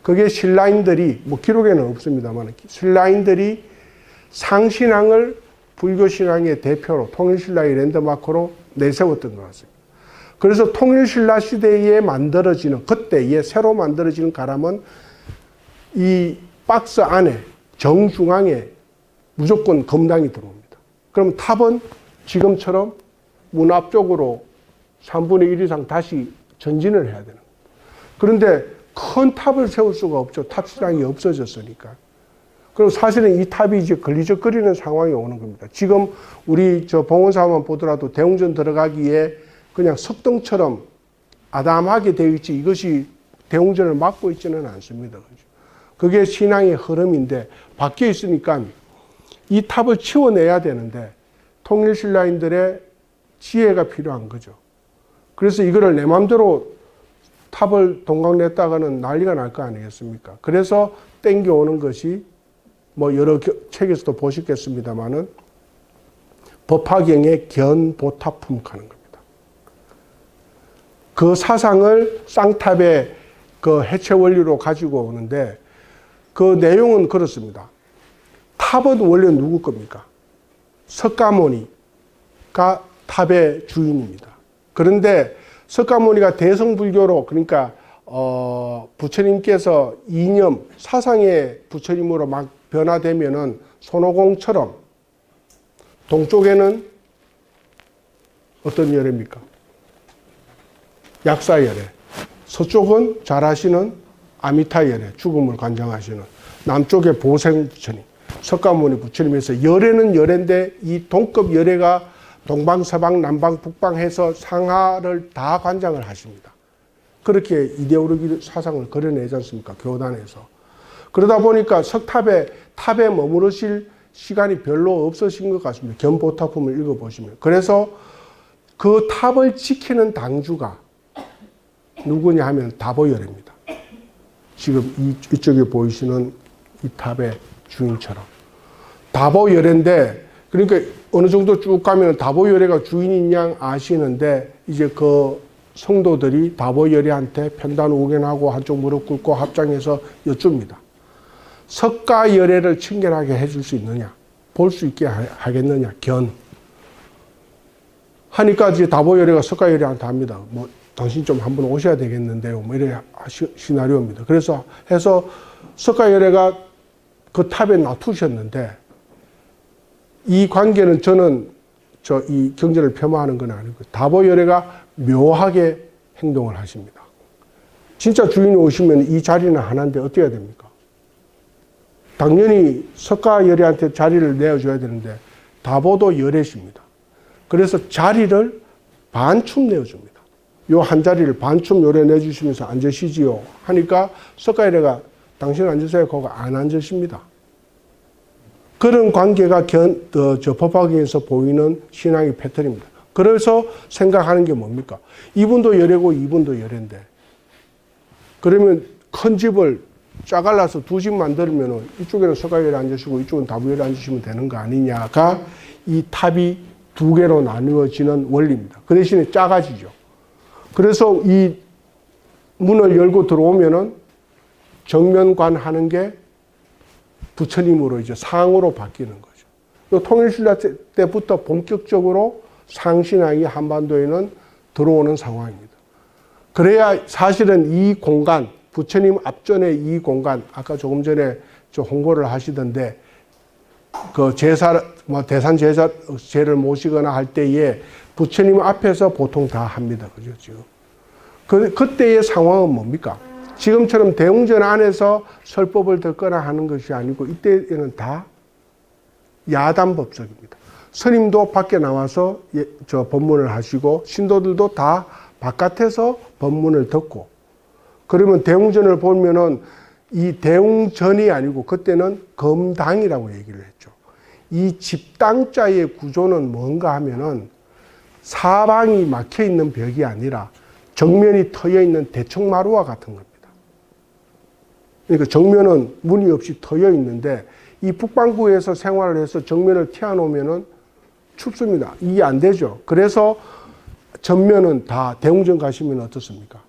그게 신라인들이, 뭐 기록에는 없습니다만, 신라인들이 상신앙을 불교신앙의 대표로 통일신라의 랜드마크로 내세웠던 것 같습니다. 그래서 통일신라 시대에 만들어지는, 그때에 새로 만들어지는 가람은 이 박스 안에 정중앙에 무조건 금당이 들어옵니다. 그럼 탑은 지금처럼 문 앞쪽으로 3분의 1 이상 다시 전진을 해야 되는 거예요. 그런데 큰 탑을 세울 수가 없죠. 탑신앙이 없어졌으니까. 그리고 사실은 이 탑이 이제 걸리적거리는 상황이 오는 겁니다. 지금 우리 봉원사만 보더라도 대웅전 들어가기에 그냥 석등처럼 아담하게 되어 있지 이것이 대웅전을 막고 있지는 않습니다. 그게 신앙의 흐름인데 바뀌어 있으니까 이 탑을 치워내야 되는데 통일신라인들의 지혜가 필요한 거죠. 그래서 이거를 내 마음대로 탑을 동강냈다가는 난리가 날 거 아니겠습니까? 그래서 땡겨오는 것이 뭐 여러 책에서도 보시겠습니다만은 법화경의 견보탑품 하는 겁니다. 그 사상을 쌍탑의 그 해체 원리로 가지고 오는데 그 내용은 그렇습니다. 탑은 원래 누구 겁니까? 석가모니가 탑의 주인입니다. 그런데 석가모니가 대성불교로, 그러니까 부처님께서 이념 사상의 부처님으로 막 변화되면은 손오공처럼 동쪽에는 어떤 열애입니까? 약사열애. 서쪽은 잘하시는 아미타열애, 죽음을 관장하시는. 남쪽에 보생부처님, 석가모니 부처님에서 열애는 열애인데 이 동급 열애가 동방서방 남방 북방 해서 상하를 다 관장을 하십니다. 그렇게 이데올로기 사상을 그려내지 않습니까? 교단에서. 그러다 보니까 탑에 머무르실 시간이 별로 없으신 것 같습니다. 견보타품을 읽어보시면. 그래서 그 탑을 지키는 당주가 누구냐 하면 다보열애입니다. 지금 이쪽에 보이시는 이 탑의 주인처럼. 다보열애인데, 그러니까 어느 정도 쭉 가면 다보열애가 주인인 양 아시는데, 이제 그 성도들이 다보열애한테 편단우견하고 한쪽 무릎 꿇고 합장해서 여쭙니다. 석가열애를 친결하게 해줄 수 있느냐? 볼 수 있게 하겠느냐? 하니까 이제 다보열애가 석가열애한테 합니다. 뭐, 당신 좀 한번 오셔야 되겠는데요. 뭐, 이래 시나리오입니다. 그래서 해서 석가열애가 그 탑에 놔두셨는데, 이 관계는 저는 이 경전을 폄하하는 건 아니고, 다보열애가 묘하게 행동을 하십니다. 진짜 주인이 오시면 이 자리는 하나인데 어떻게 해야 됩니까? 당연히 석가열애한테 자리를 내어줘야 되는데 다보도 열애십니다. 그래서 자리를 반춤 내어줍니다. 요 한 자리를 반춤 요래 내주시면서 앉으시지요 하니까 석가열애가 당신 앉으세요 하고 안 앉으십니다. 그런 관계가 법화경에서 보이는 신앙의 패턴입니다. 그래서 생각하는 게 뭡니까? 이분도 열애고 이분도 열애인데, 그러면 큰 집을 짜갈라서 두 집 만들면 이쪽에는 석가열애 앉으시고 이쪽은 다보열애 앉으시면 되는 거 아니냐가 이 탑이 두 개로 나누어지는 원리입니다. 그 대신에 작아지죠. 그래서 이 문을 열고 들어오면은 정면관 하는 게 부처님으로 이제 상으로 바뀌는 거죠. 통일신라 때부터 본격적으로 상신앙이 한반도에는 들어오는 상황입니다. 그래야 사실은 이 공간, 부처님 앞전에 이 공간, 아까 조금 전에 홍보를 하시던데, 그 제사, 대산 제를 모시거나 할 때에 부처님 앞에서 보통 다 합니다. 그죠, 지금. 그때의 상황은 뭡니까? 지금처럼 대웅전 안에서 설법을 듣거나 하는 것이 아니고, 이때에는 다 야단법석입니다. 스님도 밖에 나와서 법문을 하시고, 신도들도 다 바깥에서 법문을 듣고, 그러면 대웅전을 보면은 이 대웅전이 아니고 그때는 검당이라고 얘기를 했죠. 이 집당자의 구조는 뭔가 하면은 사방이 막혀 있는 벽이 아니라 정면이 트여 있는 대청마루와 같은 겁니다. 그러니까 정면은 문이 없이 트여 있는데, 이 북방구에서 생활을 해서 정면을 튀어놓으면은 춥습니다. 이게 안 되죠. 그래서 전면은 다 대웅전 가시면 어떻습니까?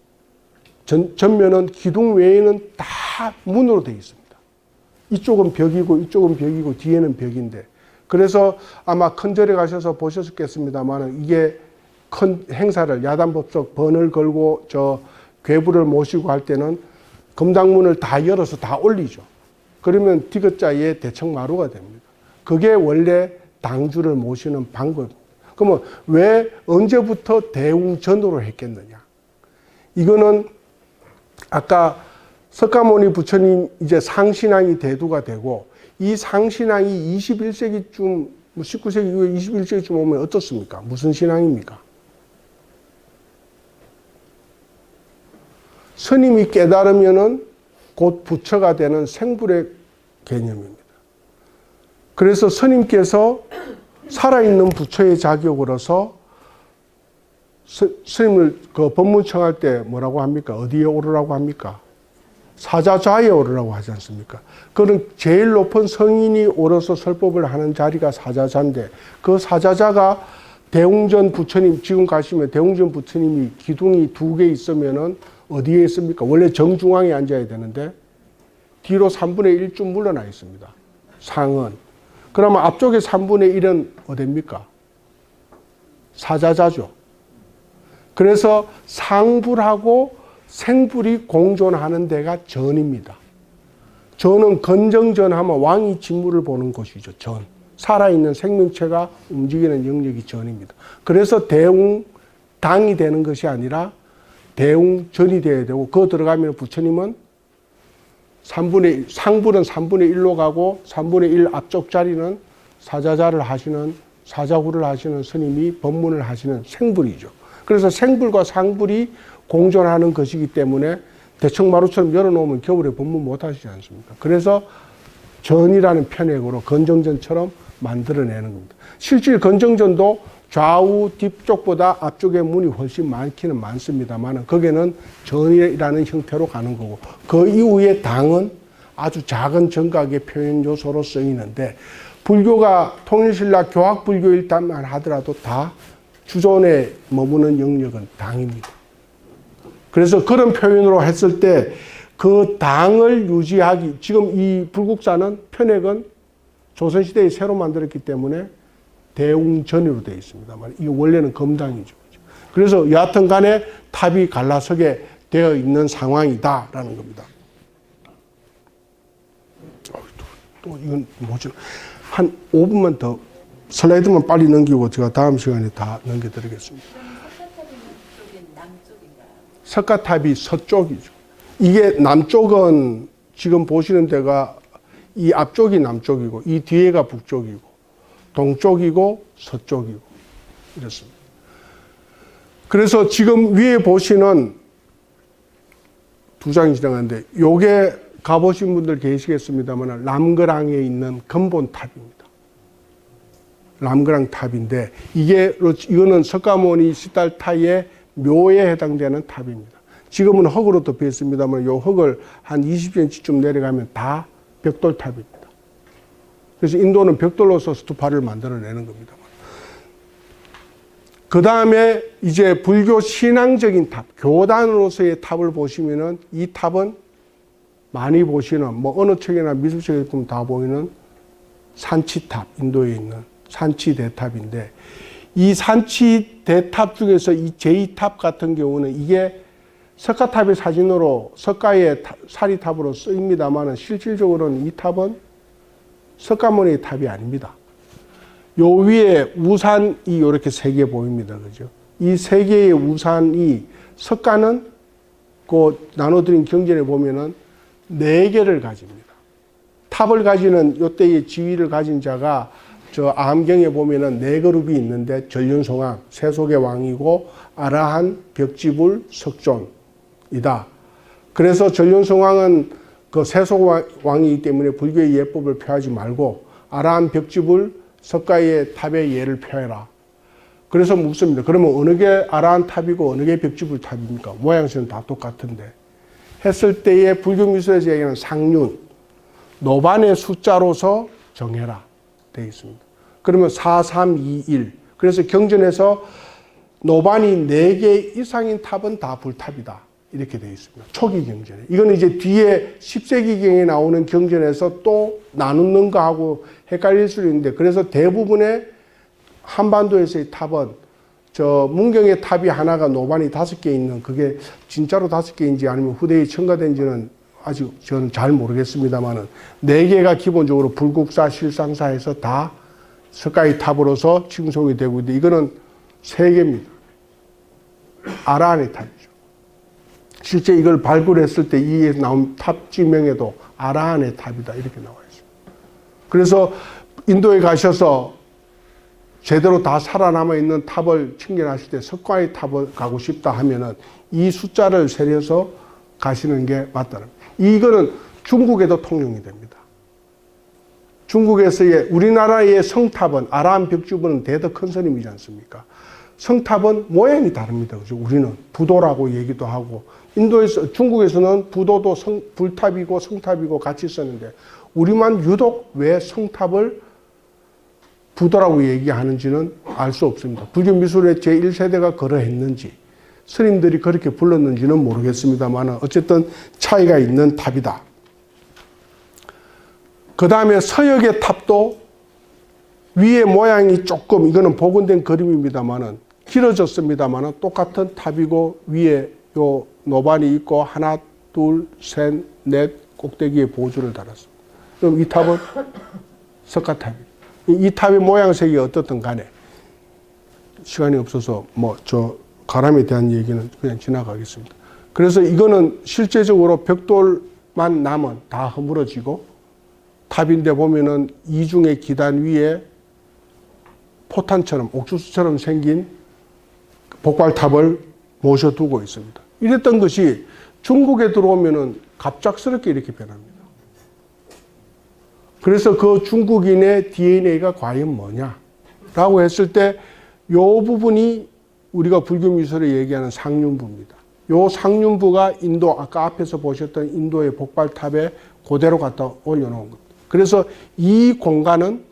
전면은 기둥 외에는 다 문으로 되어 있습니다. 이쪽은 벽이고 이쪽은 벽이고 뒤에는 벽인데, 그래서 아마 큰 절에 가셔서 보셨겠습니다만, 이게 큰 행사를 야단법석 번을 걸고 괴부를 모시고 할 때는 금당문을 다 열어서 다 올리죠. 그러면 디귿자의 대청마루가 됩니다. 그게 원래 당주를 모시는 방법입니다. 그러면 왜 언제부터 대웅전으로 했겠느냐? 이거는 아까 석가모니 부처님 이제 상신앙이 대두가 되고, 이 상신앙이 21세기쯤, 19세기 이후에 21세기쯤 오면 어떻습니까? 무슨 신앙입니까? 스님이 깨달으면은 곧 부처가 되는 생불의 개념입니다. 그래서 스님께서 살아있는 부처의 자격으로서 스님을 그 법문청할 때 뭐라고 합니까? 어디에 오르라고 합니까? 사자좌에 오르라고 하지 않습니까? 그런 제일 높은 성인이 오르서 설법을 하는 자리가 사자좌인데, 그 사자좌가 대웅전 부처님, 지금 가시면 대웅전 부처님이 기둥이 2개 있으면은 어디에 있습니까? 원래 정중앙에 앉아야 되는데 뒤로 3분의 1쯤 물러나 있습니다. 상은. 그러면 앞쪽에 3분의 1은 어디입니까? 사자좌죠. 그래서 상불하고 생불이 공존하는 데가 전입니다. 전은 건정전 하면 왕이 직무를 보는 것이죠. 전. 살아있는 생명체가 움직이는 영역이 전입니다. 그래서 대웅당이 되는 것이 아니라 대웅전이 되어야 되고, 그거 들어가면 부처님은 상불은 3분의 1로 가고 3분의 1 앞쪽 자리는 사자자를 하시는, 사자구를 하시는 스님이 법문을 하시는 생불이죠. 그래서 생불과 상불이 공존하는 것이기 때문에 대청마루처럼 열어놓으면 겨울에 법문 못 하시지 않습니까? 그래서 전이라는 편액으로 건정전처럼 만들어내는 겁니다. 실질 건정전도 좌우 뒤쪽보다 앞쪽에 문이 훨씬 많기는 많습니다만 거기는 전이라는 형태로 가는 거고, 그 이후에 당은 아주 작은 정각의 표현 요소로 쓰이는데, 불교가 통일신라 교학불교일 때만 하더라도 다 주존에 머무는 영역은 당입니다. 그래서 그런 표현으로 했을 때 그 당을 유지하기, 지금 이 불국사는 편액은 조선시대에 새로 만들었기 때문에 대웅전으로 되어 있습니다만 이 원래는 검당이죠. 그래서 여하튼 간에 탑이 갈라서게 되어 있는 상황이다라는 겁니다. 또 이건 뭐죠? 한 5분만 더 슬라이드만 빨리 넘기고 제가 다음 시간에 다 넘겨드리겠습니다. 석가탑이 서쪽이죠. 이게 남쪽은 지금 보시는 데가 이 앞쪽이 남쪽이고 이 뒤에가 북쪽이고 동쪽이고 서쪽이고 이렇습니다. 그래서 지금 위에 보시는 두 장이 지나가는데 요게 가보신 분들 계시겠습니다만 남거랑에 있는 근본탑입니다. 남거랑 탑인데 이거는 석가모니 시달타의 묘에 해당되는 탑입니다. 지금은 흙으로 덮여 있습니다만 요 흙을 한 20cm쯤 내려가면 다 벽돌탑입니다. 그래서 인도는 벽돌로서 스투파를 만들어내는 겁니다. 그 다음에 이제 불교 신앙적인 탑, 교단으로서의 탑을 보시면은 이 탑은 많이 보시는 뭐 어느 책이나 미술책에 보면 다 보이는 산치탑, 인도에 있는 산치대탑인데 이 산치대탑 중에서 이 제2탑 같은 경우는 이게 석가탑의 사진으로 석가의 사리탑으로 쓰입니다만 실질적으로는 이 탑은 석가모니의 탑이 아닙니다. 요 위에 우산이 이렇게 3개 보입니다. 그죠? 이 3개의 우산이 석가는 그 나눠드린 경전에 보면은 4개를 가집니다. 탑을 가지는 요때의 지위를 가진 자가 저 암경에 보면은 4그룹이 있는데 전륜송왕, 세속의 왕이고 아라한, 벽지불, 석존이다. 그래서 전륜송왕은 그 세속왕이기 때문에 불교의 예법을 표하지 말고 아라한, 벽지불, 석가의 탑의 예를 표해라. 그래서 묻습니다. 그러면 어느 게 아라한 탑이고 어느 게 벽지불 탑입니까? 모양새는 다 똑같은데. 했을 때에 불교 미술에서 얘기하는 상륜, 노반의 숫자로서 정해라. 되어 있습니다. 그러면 4, 3, 2, 1. 그래서 경전에서 노반이 4개 이상인 탑은 다 불탑이다. 이렇게 되어 있습니다. 초기 경전에. 이거는 이제 뒤에 10세기경에 나오는 경전에서 또 나누는 거하고 헷갈릴 수 있는데, 그래서 대부분의 한반도에서의 탑은 저 문경의 탑이 하나가 노반이 5개 있는 그게 진짜로 5개인지 아니면 후대에 첨가된지는 아직 저는 잘 모르겠습니다만은 4개가 기본적으로 불국사 실상사에서 다 석가의 탑으로서 칭송이 되고 있는데 이거는 3개입니다. 아라한의 탑이죠. 실제 이걸 발굴했을 때 이에 나온 탑 지명에도 아라한의 탑이다 이렇게 나와 있습니다. 그래서 인도에 가셔서 제대로 다 살아남아 있는 탑을 청결하실 때 석가의 탑을 가고 싶다 하면은 이 숫자를 세려서 가시는 게 맞다는 거예요. 이거는 중국에도 통용이 됩니다. 중국에서의 우리나라의 성탑은 아라한 벽주부는 대덕 큰 스님이지 않습니까? 성탑은 모양이 다릅니다. 그죠? 우리는 부도라고 얘기도 하고 중국에서는 부도도 불탑이고 성탑이고 같이 썼는데 우리만 유독 왜 성탑을 부도라고 얘기하는지는 알 수 없습니다. 불교 미술의 제1세대가 그러했는지 스님들이 그렇게 불렀는지는 모르겠습니다만 어쨌든 차이가 있는 탑이다. 그 다음에 서역의 탑도 위에 모양이 조금 이거는 복원된 그림입니다만은 길어졌습니다만 똑같은 탑이고 위에 요 노반이 있고 하나, 둘, 셋, 넷 꼭대기에 보주를 달았습니다. 그럼 이 탑은 석가탑이에요. 이 탑의 모양색이 어떻든 간에 시간이 없어서 가람에 대한 얘기는 그냥 지나가겠습니다. 그래서 이거는 실제적으로 벽돌만 남은 다 허물어지고 탑인데 보면은 이중의 기단 위에 포탄처럼 옥수수처럼 생긴 복발탑을 모셔두고 있습니다. 이랬던 것이 중국에 들어오면은 갑작스럽게 이렇게 변합니다. 그래서 그 중국인의 DNA가 과연 뭐냐라고 했을 때 이 부분이 우리가 불교 미술에 얘기하는 상륜부입니다. 이 상륜부가 인도, 아까 앞에서 보셨던 인도의 복발탑에 그대로 갖다 올려놓은 겁니다. 그래서 이 공간은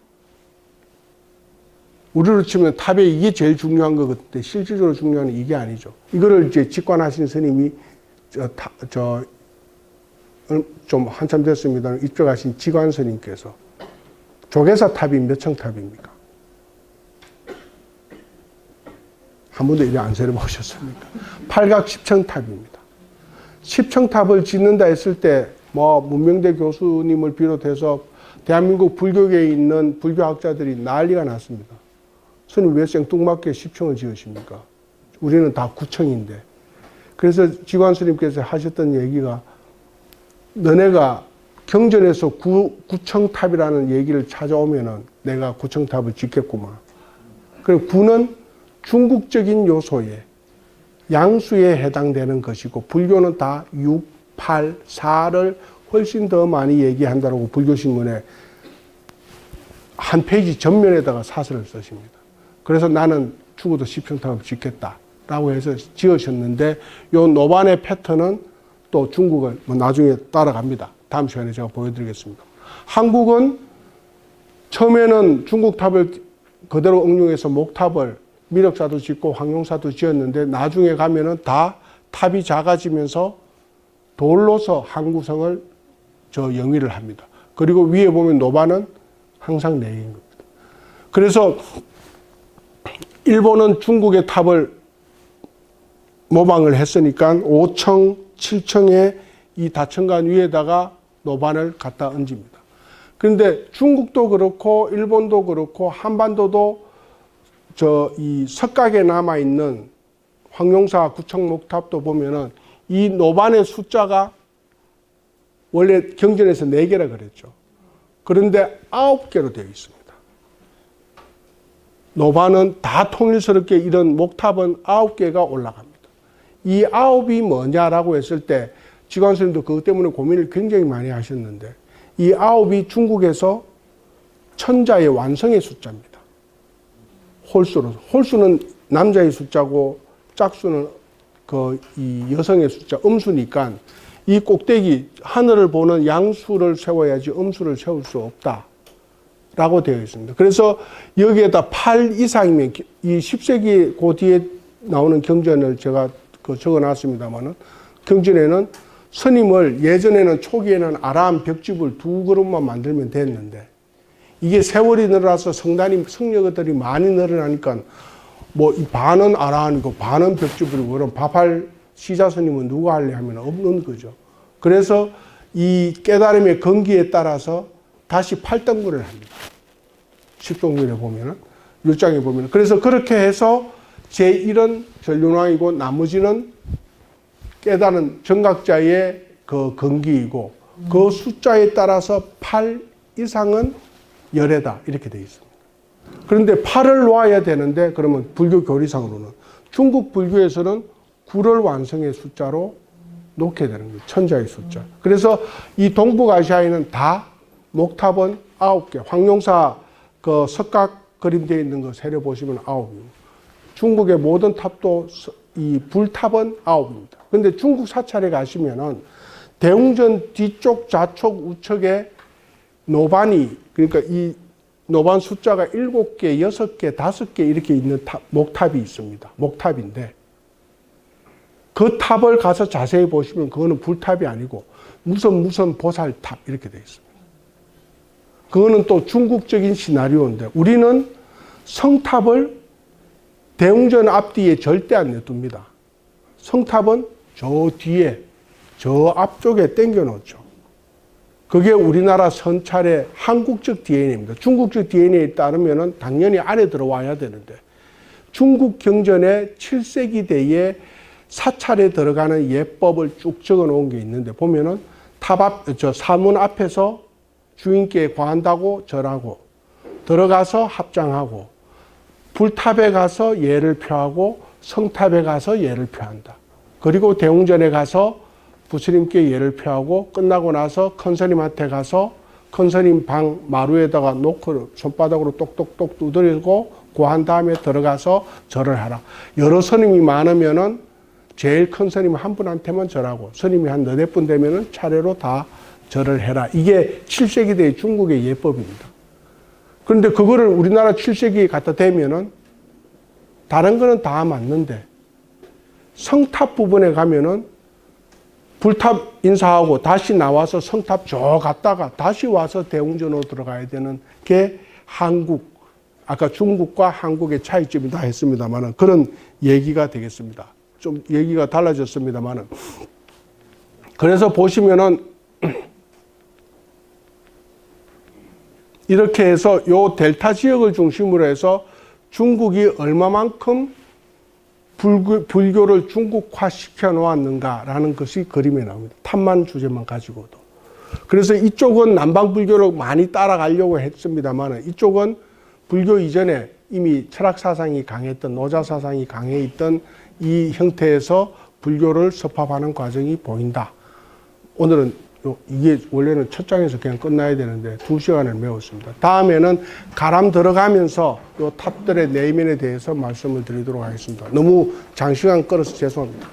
우리로 치면 탑에 이게 제일 중요한 것 같은데 실질적으로 중요한 건 이게 아니죠. 이거를 이제 직관하신 스님이 좀 한참 됐습니다. 입적하신 지관 스님께서 조계사 탑이 몇 층 탑입니까? 한 번도 이래 안 세려보셨습니까? 팔각 10층 탑입니다. 10층 탑을 짓는다 했을 때 문명대 교수님을 비롯해서 대한민국 불교계에 있는 불교학자들이 난리가 났습니다. 스님 왜 생뚱맞게 10층을 지으십니까? 우리는 다 9층인데. 그래서 지관 스님께서 하셨던 얘기가 너네가 경전에서 9층 탑이라는 얘기를 찾아오면은 내가 9층 탑을 짓겠구만. 그리고 9는 중국적인 요소에 양수에 해당되는 것이고 불교는 다 6, 8, 4를 훨씬 더 많이 얘기한다고 불교신문에 한 페이지 전면에다가 사설을 쓰십니다. 그래서 나는 죽어도 10층 탑을 짓겠다라고 해서 지으셨는데 요 노반의 패턴은 또 중국을 나중에 따라갑니다. 다음 시간에 제가 보여드리겠습니다. 한국은 처음에는 중국 탑을 그대로 응용해서 목탑을 미륵사도 짓고 황룡사도 지었는데 나중에 가면은 다 탑이 작아지면서 돌로서 항구성을 영위를 합니다. 그리고 위에 보면 노반은 항상 4개인 겁니다. 그래서 일본은 중국의 탑을 모방을 했으니까 5층, 7층에 이 다층간 위에다가 노반을 갖다 얹습니다. 그런데 중국도 그렇고 일본도 그렇고 한반도도 이 석각에 남아있는 황룡사 구청 목탑도 보면은 이 노반의 숫자가 원래 경전에서 4개라 그랬죠. 그런데 9개로 되어 있습니다. 노반은 다 통일스럽게 이런 목탑은 9개가 올라갑니다. 이 9이 뭐냐라고 했을 때 지관 스님도 그것 때문에 고민을 굉장히 많이 하셨는데 이 9이 중국에서 천자의 완성의 숫자입니다. 홀수는 남자의 숫자고 짝수는 이 여성의 숫자 음수니까 이 꼭대기 하늘을 보는 양수를 세워야지 음수를 세울 수 없다라고 되어 있습니다. 그래서 여기에다 8 이상이면 이 10세기 그 뒤에 나오는 경전을 제가 적어놨습니다만은 경전에는 스님을 예전에는 초기에는 아라한 벽집을 2그룹만 만들면 됐는데 이게 세월이 늘어나서 성녀들이 많이 늘어나니까 이 반은 아라한이고 반은 벽집이고 그럼 밥할 시자 스님은 누가 할래 하면 없는 거죠. 그래서 이 깨달음의 건기에 따라서 다시 8등분을 합니다. 10종문에 보면은, 율장에 보면은. 그래서 그렇게 해서 제1은 전륜왕이고 나머지는 깨달은 정각자의 그 건기이고 그 숫자에 따라서 8 이상은 열애다. 이렇게 되어 있습니다. 그런데 8을 놓아야 되는데 그러면 불교 교리상으로는 중국 불교에서는 9를 완성의 숫자로 놓게 되는 거예요. 천자의 숫자. 그래서 이 동북아시아에는 다 목탑은 9개. 황룡사 그 석각 그림되어 있는 거 세려보시면 9입니다. 중국의 모든 탑도 이 불탑은 9입니다. 그런데 중국 사찰에 가시면은 대웅전 뒤쪽, 좌측, 우측에 노반이, 그러니까 이 노반 숫자가 7개, 6개, 5개 이렇게 있는 목탑이 있습니다. 목탑인데 그 탑을 가서 자세히 보시면 그거는 불탑이 아니고 무슨 보살탑 이렇게 되어 있습니다. 그거는 또 중국적인 시나리오인데 우리는 성탑을 대웅전 앞뒤에 절대 안 내둡니다. 성탑은 저 뒤에, 저 앞쪽에 당겨 놓죠. 그게 우리나라 선찰의 한국적 DNA입니다. 중국적 DNA에 따르면 당연히 안에 들어와야 되는데, 중국 경전의 7세기 대에 사찰에 들어가는 예법을 쭉 적어 놓은 게 있는데, 보면은 사문 앞에서 주인께 과한다고 절하고, 들어가서 합장하고, 불탑에 가서 예를 표하고, 성탑에 가서 예를 표한다. 그리고 대웅전에 가서 부처님께 예를 표하고, 끝나고 나서 큰스님한테 가서 큰스님 방 마루에다가 놓고 손바닥으로 똑똑똑 두드리고 고한 다음에 들어가서 절을 하라. 여러 스님이 많으면은 제일 큰 스님 한 분한테만 절하고, 스님이 한 너댓 분 되면은 차례로 다 절을 해라. 이게 7세기 대 중국의 예법입니다. 그런데 그거를 우리나라 7세기에 갖다 대면은 다른 거는 다 맞는데, 성탑 부분에 가면은 불탑 인사하고 다시 나와서 성탑 저 갔다가 다시 와서 대웅전으로 들어가야 되는 게 한국, 아까 중국과 한국의 차이점이다 했습니다만은 그런 얘기가 되겠습니다. 좀 얘기가 달라졌습니다만은. 그래서 보시면은 이렇게 해서 요 델타 지역을 중심으로 해서 중국이 얼마만큼 불교를 중국화 시켜 놓았는가라는 것이 그림에 나옵니다. 탑만 주제만 가지고도. 그래서 이쪽은 남방 불교를 많이 따라가려고 했습니다만, 이쪽은 불교 이전에 이미 철학 사상이 강했던, 노자 사상이 강해 있던 이 형태에서 불교를 접합하는 과정이 보인다. 오늘은 이게 원래는 첫 장에서 그냥 끝나야 되는데 2시간을 메웠습니다. 다음에는 가람 들어가면서 이 탑들의 내면에 대해서 말씀을 드리도록 하겠습니다. 너무 장시간 끌어서 죄송합니다.